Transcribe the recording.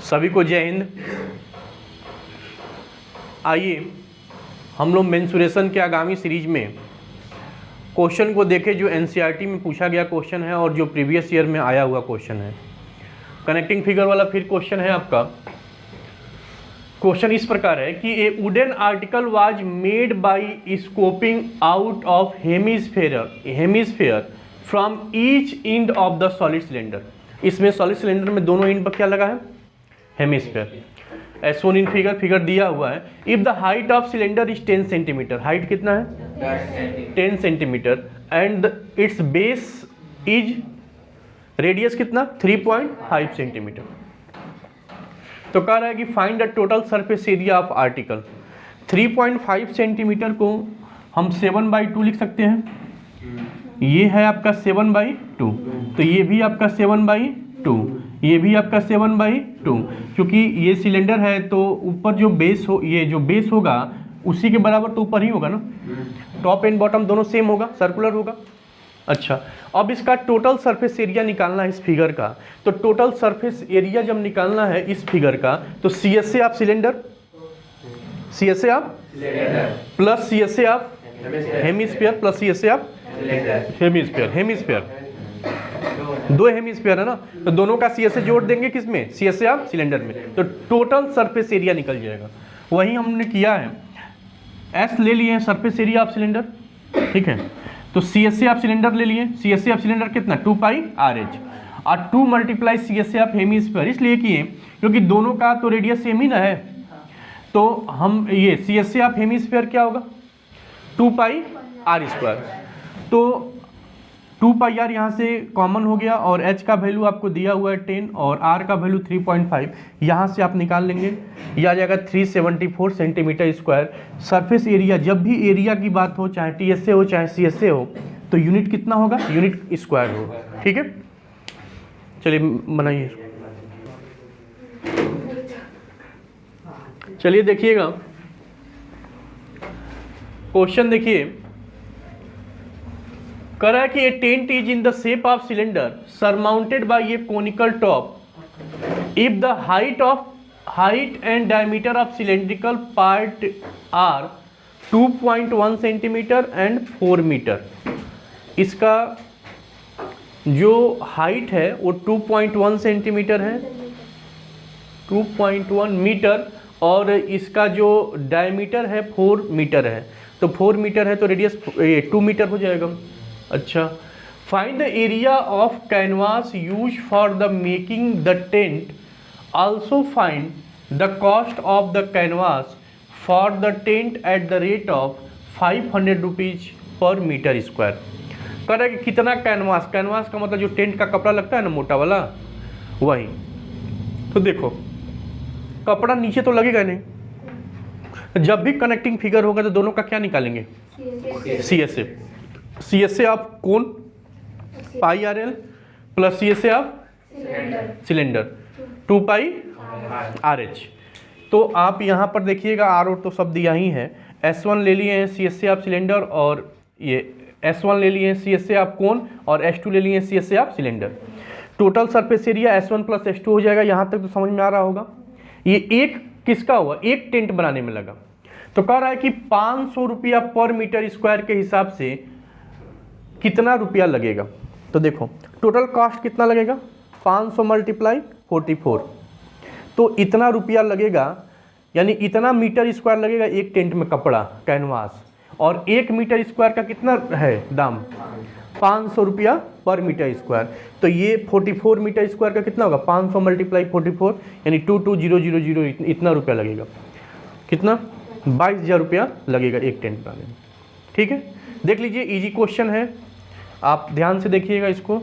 सभी को जय हिंद। आइए हम लोग मेंसुरेशन के आगामी सीरीज में क्वेश्चन को देखें जो एनसीईआरटी में पूछा गया क्वेश्चन है और जो प्रीवियस ईयर में आया हुआ क्वेश्चन है। कनेक्टिंग फिगर वाला फिर क्वेश्चन है आपका। क्वेश्चन इस प्रकार है कि a wooden article was made by scooping out of hemisphere from each end of the solid cylinder. इसमें सॉलिड सिलेंडर में दोनों एंड पर क्या लगा है? Hemisphere. As shown in figure दिया हुआ है। If the height of cylinder is 10 centimetre, height कितना है? 10 centimetre and its base is radius कितना? 3.5 सेंटीमीटर। तो कह रहा है कि find the total surface area of article. 3.5 centimetre को हम 7/2 लिख सकते हैं। ये है आपका 7/2, तो ये भी आपका 7/2, ये भी आपका 7/2। क्योंकि ये सिलेंडर है तो ऊपर जो बेस हो, ये जो बेस होगा उसी के बराबर तो ऊपर ही होगा ना। टॉप एंड बॉटम दोनों सेम होगा, सर्कुलर होगा। अच्छा, अब इसका टोटल सरफेस एरिया निकालना है इस फिगर का। तो टोटल सरफेस एरिया जब निकालना है इस फिगर का तो सी एस ए आप सिलेंडर, सी एस ए आप प्लस सी एस ए आप hemisphere plus C S A आप हेमिस्फीयर दो हेमिस्फीयर है ना, तो दोनों का सी एस ए जोड़ देंगे किसमें? सी एस ए आप सिलेंडर में, तो टोटल सरफेस एरिया निकल जाएगा। वही हमने किया है। एस ले लिए सरफेस एरिया ऑफ सिलेंडर, ठीक है। तो सी एस ए आप सिलेंडर ले लिए। सी एस ए आप सिलेंडर कितना? 2πRH और 2 मल्टीप्लाई सी एस ए आप हेमिस्फीयर इसलिए किए क्योंकि दोनों का तो रेडियस सेम ही ना है। तो हम ये सी एस ए आप हेमिस्फीयर क्या होगा? 2πr²। तो 2πr यहाँ से कॉमन हो गया और h का वैल्यू आपको दिया हुआ है 10 और r का वैल्यू 3.5। यहाँ से आप निकाल लेंगे, यह आ जाएगा 374 सेंटीमीटर स्क्वायर। सरफेस एरिया, जब भी एरिया की बात हो, चाहे TSA हो चाहे CSA हो, तो यूनिट कितना होगा? यूनिट स्क्वायर होगा। ठीक है, चलिए बनाइए। चलिए देखिएगा क्वेश्चन, देखिए कह रहा है कि a tent is in the shape of cylinder surmounted by a conical top if the height and diameter of cylindrical part are 2.1 centimetre and 4 metre. इसका जो हाइट है वो 2.1 सेंटीमीटर है, 2.1 मीटर, और इसका जो डायमीटर है 4 मीटर है। तो 4 मीटर है तो रेडियस 2 मीटर हो जाएगा। अच्छा, find the area of canvas use for the making the tent. Also find the cost of the canvas for the tent at the rate of 500 rupees per metre square. कह रहा है कि कितना canvas, canvas का मतलब जो tent का कपड़ा लगता है ना, मोटा वाला, वही। तो देखो कपड़ा नीचे तो लगेगा नहीं। जब भी कनेक्टिंग फिगर होगा तो दोनों का क्या निकालेंगे? सी S A. C S A आप कोन πRL plus C S A आप सिलेंडर 2πRH। तो आप यहाँ पर देखिएगा आर और तो सब दिया ही है। S1 ले लिए हैं सी एस ए आप सिलेंडर, और ये S1 ले लिए हैं सी एस ए आप कोन, और S2 ले लिए हैं सी एस ए आप cylinder. Total surface area S1 plus S2 हो जाएगा। यहाँ तक तो समझ में आ रहा होगा। ये एक किसका हुआ? एक टेंट बनाने में लगा। तो कह रहा है कि 500 रुपया पर मीटर स्क्वायर के हिसाब से कितना रुपया लगेगा। तो देखो टोटल कॉस्ट कितना लगेगा? 500 मल्टीप्लाई 44, तो इतना रुपया लगेगा, यानी इतना मीटर स्क्वायर लगेगा एक टेंट में कपड़ा कैनवास। और 1 मीटर स्क्वायर का कितना है दाम? 500 रुपया पर मीटर स्क्वायर। तो ये 44 मीटर स्क्वायर का कितना होगा? 500 मल्टीप्लाई 44 यानी 22000 इतना रुपया लगेगा। कितना? 22,000 रुपया लगेगा एक टेंट बनाने में। ठीक है, देख लीजिए, इजी क्वेश्चन है, आप ध्यान से देखिएगा इसको।